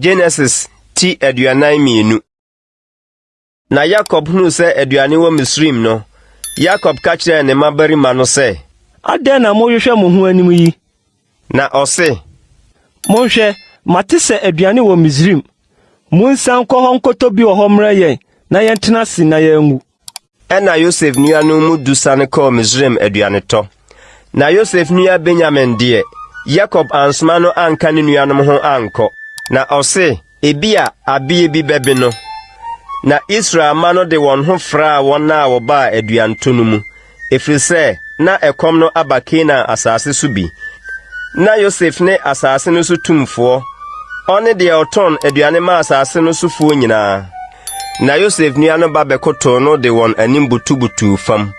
Genesis ti aduanan mienu. Na Jacob hunu se aduane wo Misrim no. Jacob ka kire ne mabarima no se, "Aden na mohwehwe mo ho anim yi?" Na ose, "Monhwe, mate se aduane wo Misrim. Munsan kɔ hɔ nkoto bi wɔ hɔ mra yɛn, na yɛntena si na yɛngu." Ena Yosef nuanom mu dusane kɔ Misrim aduane tɔ. Na Yosef nua Benjamin de, Jacob ansoma no anka ne nuanom ho ankɔ. Na ɔse, ebia abie bi bɛbe no. Na Israel ma no de wɔn ho fra wɔn a wɔba aduanto no mu. Ɛfiri sɛ, na ɛkɔm no aba Canaan asase so bi. Na Yosef ne asase no so tumfoɔ. Ɔne deɛ ɔtɔn aduane ma asase no sofoɔ nyinaa. Na Yosef nua no ba bɛkoto no de wɔn anim butu fam.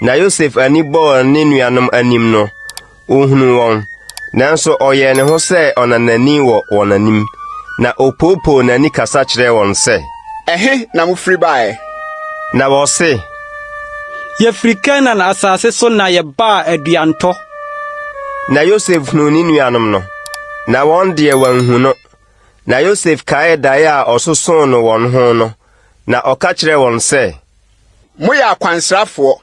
Na Yosef ani bɔɔ ne nuanom anim no, ohunu wɔn. Nanso ɔyɛ ne ho sɛ ɔnanani wɔ wɔn anim. Na opopo n'ani kasa kyerɛ wɔn sɛ, "Ɛhe na mufiri bae?" Na wɔse, "Yɛfiri Canaan asase so na yɛbaa aduantɔ." Na Yosef hunu ne nuanom no. Na wɔn deɛ wanhu no. Na Yosef kae dae a ɔsoso no wɔn ho no. Na ɔka kyerɛ wɔn sɛ, "Moyɛ akwansrafoɔ.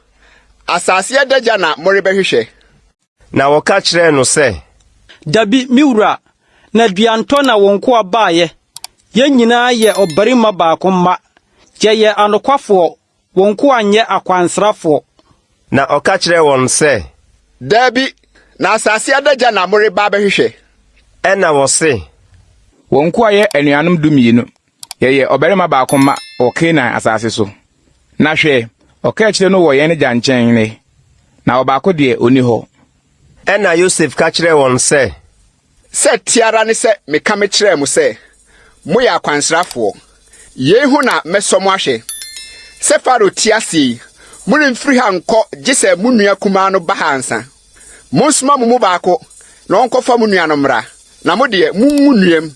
Asase adagya na morebɛhwehwɛ." Na wɔka kyerɛ no sɛ, "Dabi, me wura, na aduantɔ na wɔn ko abaayɛ. Yɛn nyinaa yɛ ɔbarima baako mma. Yɛyɛ anokwafoɔ, wɔn ko anyɛ akwansrafoɔ." Na ɔka kyerɛ wɔn sɛ, "Dabi, na asase adagya na moreba bɛhwehwɛ." Ɛna wɔse, "Wɔn ko ayɛ anuanom 12. Yɛyɛ ɔbarima baako mma wɔ Canaan asase so. Na hwɛ, ɔka kyerɛ no wɔ yɛn gya nkyɛn ne. Na ɔbaako deɛ oni hɔ." Ɛna Yosef ka kyerɛ wɔn sɛ, "Sɛ tiara ne sɛ meka mekyerɛ mo sɛ, moyɛ akwansrafoɔ. Yei ho na mɛsɔ mo ahwɛ. Sɛ Faro ti ase yi, moremfiri ha nkɔ gye sɛ mo nua kumaa no ba ha ansa. Monsoma mo mu baako, na ɔnkɔfa mo nua no mmra. Na mo deɛ mungu nuam.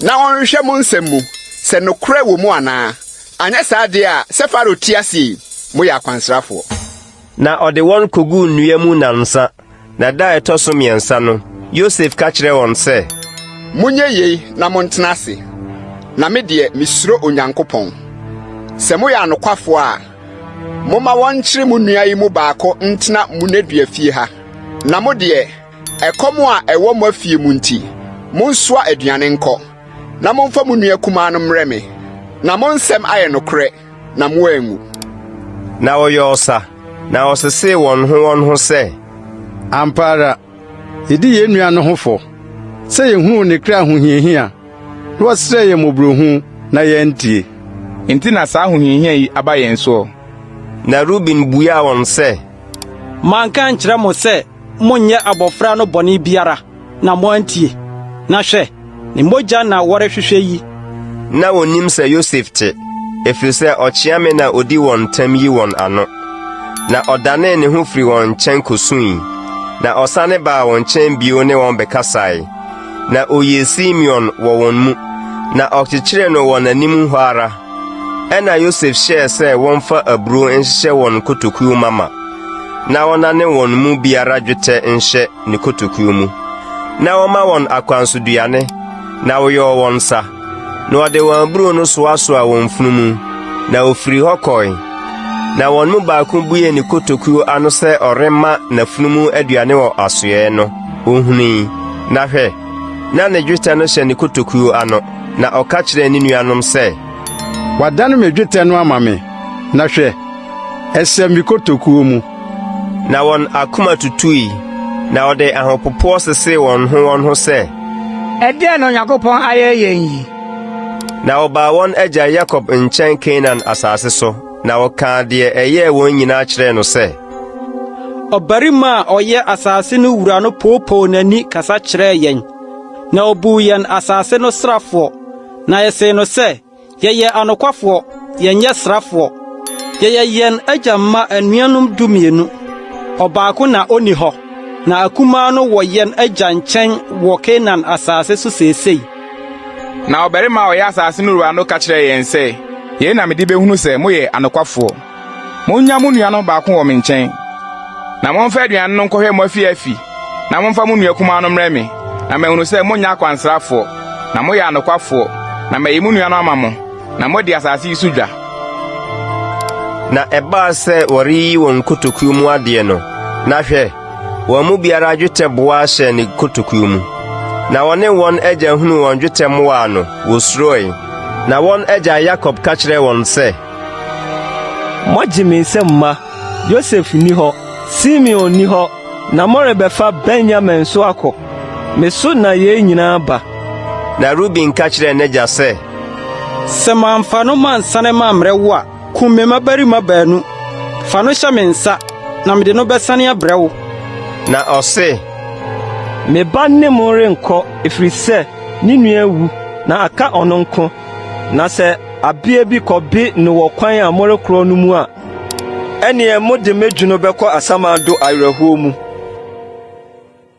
Na ɔnhwehwɛ mo nsɛm mu, sɛ nokorɛ wɔ mu anaa. Anyɛ saa deɛ a, sɛ Faro ti ase yi, moyɛ akwansrafoɔ." Na ɔde wɔn kogu nnua mu nansa. Na da ɛtɔ so mmiɛnsa no, Yosef ka kyerɛ wɔn sɛ, "Munyɛ yei na montena ase. Na me deɛ misuro Onyankopɔn. Sɛ moyɛ anokwafoɔ a, momma wɔnkyere mo nua yi mu baako ntena mo nnadua fie ha. Na mo deɛ, ɛkɔm a ɛwɔ mo afie mu nti, monsoa aduane nkɔ. Na momfa mo nua kumaa no mmrɛ me. Na mo nsɛm ayɛ nokorɛ, na moangu." Na ɔyɛ ɔsa. Na ɔsesee wɔn ho sɛ, "Ampa ara, yɛdi yɛn nua no ho fɔ. Sɛ yɛhunu ne kra ahohiahia, na wɔsrɛ yɛn mmɔborɔhu na yɛntie. Enti na saa ahohiahia yi aba yɛn so." Na Ruben buaa wɔn sɛ, "Manka nkyerɛ mo sɛ monyɛ abɔfra no bɔne biara, na moantie. Na hwɛ, ne mogya na wɔrehwehwɛ yi." Na wonim sɛ Yosef te, ɛfiri sɛ ɔkyea me na odi wɔn ntam yi wɔn ano. Na ɔdanee ne ho firi wɔn nkyɛn kosui. Na ɔsane baa wɔn nkyɛn bio ne wɔn bɛkasae. Na oyie Simeon wɔ wɔn mu. Na ɔkyekyeree no wɔ n'anim hɔ ara. Ɛna Yosef hyɛɛ sɛ wɔmfa aburo nhyehyɛ wɔn kotokuo mama. Na wɔnane wɔn mu biara dwetɛ nhyɛ ne kotokuo mu. Na wɔma wɔn akwansoduane. Na wɔyɔɔ wɔn nsa. Na wɔde wɔn aburo no soasoa wɔn funu mu. Na ofiri hɔ kɔe. Na wɔn mu baako buee ne kotokuo ano sɛ ɔrema n'afunumu aduane wɔ asoɛe no. Ohunii. Na hwɛ, na ne dwetɛ no hyɛ ne kotokuo ano. Na ɔka kyerɛɛ ne nuanom sɛ, "Wadane me dwetɛ no ama me. Na hwɛ, ɛsɛ me kotokuo mu." Na wɔn akoma tutui. Na ɔde ahopopoɔ sesee wɔn ho sɛ, "Ɛdeɛn na Onyankopɔn ayɛ yɛn yi?" Na ɔbaa wɔn agya Jacob nkyɛn Canaan asase so. Na ɔkaa deɛ ɛyɛɛ wɔn nyinaa kyerɛɛ no sɛ, "Ɔbarima a ɔyɛ asase no wura no poopoo n'ani kasa kyerɛɛ yɛn. Na obuu yɛn asase no srafoɔ. Na yɛsee no sɛ, yɛyɛ anokwafoɔ, yɛnyɛ srafoɔ. Yɛyɛ yɛn agya mma anuanom 12. Ɔbaako na onni hɔ. Na akumaa no wɔ yɛn agya nkyɛn wɔ Canaan asase so seesei." Na ɔbarima a ɔyɛ asase no wura no ka kyerɛɛ yɛn sɛ, "Yei na mede behunu sɛ moyɛ anokwafoɔ. Monnya mo nua no baako wɔ me nkyɛn. Na momfa aduane no nkɔhwɛ mo afi. Na momfa mo nua kumaa no mmrɛ me. Na mahunu sɛ monyɛ akwansrafoɔ. na moyɛ anokwafoɔ na mayi mu nua no ama mo na mode asase yi so dwa. Na ɛbaa sɛ wɔreyi wɔn kotokuo mu adeɛ no, na hwɛ, wɔn mu biara dwetɛ boa hyɛ ne kotokuo mu. Na wɔne wɔn agya hunu wɔn dwetɛ mmoa no, wosuroe. Na wɔn agya Yakob ka kyerɛɛ wɔn sɛ, moagye me nsɛm mma. Yosef ni hɔ, Simeon ni hɔ, na morebɛfa Benyamin so akɔ. Me so na yɛn nyinaa ba. Na Ruben ka kyerɛɛ n'agya sɛ, sɛ mamfa no mansane mammrɛ wo a, kum me mmabarima baanu. Fa no hyɛ me nsa, na mede no bɛsane abrɛ wo. Na ɔse, Me ba ne mo renkɔ, ɛfiri sɛ ne nua awu, na aka ɔno nko. Na sɛ abea bi kɔbe no wɔ kwan a morekorɔ no mu a, ɛneɛ mode m'adwu no bɛkɔ asamado awerɛhoɔ mu.